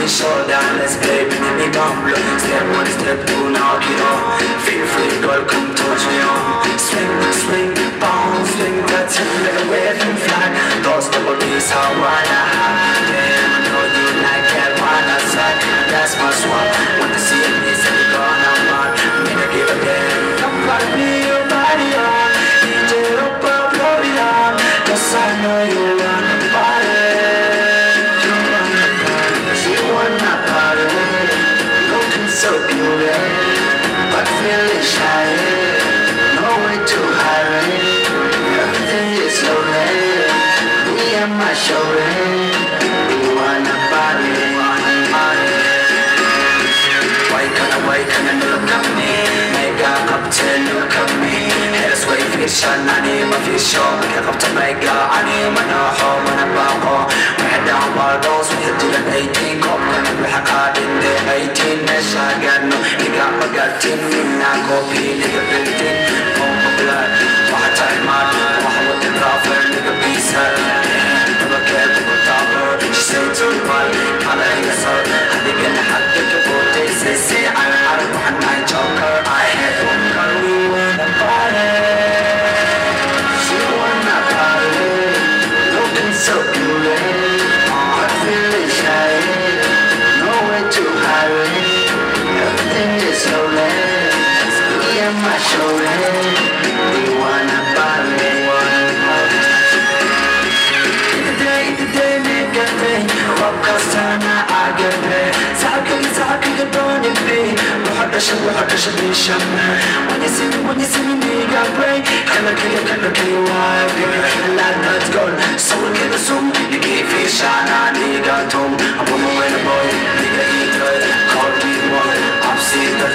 your shoulder. Let's play with me bumble. Step one, step two, now get on. Feel free, girl, come touch me on. Swing, swing, bounce, swing that tip like a wave and fly. Those double D's how wanna have. Damn, I know you like that one outside. That's my swap. Want to see it, it's a gonna want. Make her give a damn. Come find me, your body on. DJ up, blow it on. Cause I know you wanna party. You wanna party. She wanna party. Looking so beautiful, but feeling shy. No way to hide. Everything is loaded. Me and my shoulder. We wanna party. Why can't you look at me? Make a cocktail, look at me. Here's way fiction, I need my fish on. Get up to make a, I need my no home and a bako. We head down Barbados, we hit to the 18. Cop, and we have card in the 18. Nesh, I got no, you got my gut in me. Now copy, nigga, built-in. Pump of blood, water time out. Water with the dropper, nigga, peace her. Never care, people talk her. She say to the ball, color in the sun. I think in the hot, get the boat, they say, I'm one night joker. I had one girl, we wanna party. She wanna party. Looking so beautiful, but feeling shy. No way to hide. Everything is lonely. Me and my shoulder. We wanna party. In the day, nigga, day. What cost time I get paid. Talking, you're burning me. وحدش بيشمع. When you see me, nigga, break. كلا why, baby. Like that's gold. Soul كده سوم. يجي في شانا, nigga, توم. I'm on my way to boy. Nigga, eat good. Call me boy. I'm seeing the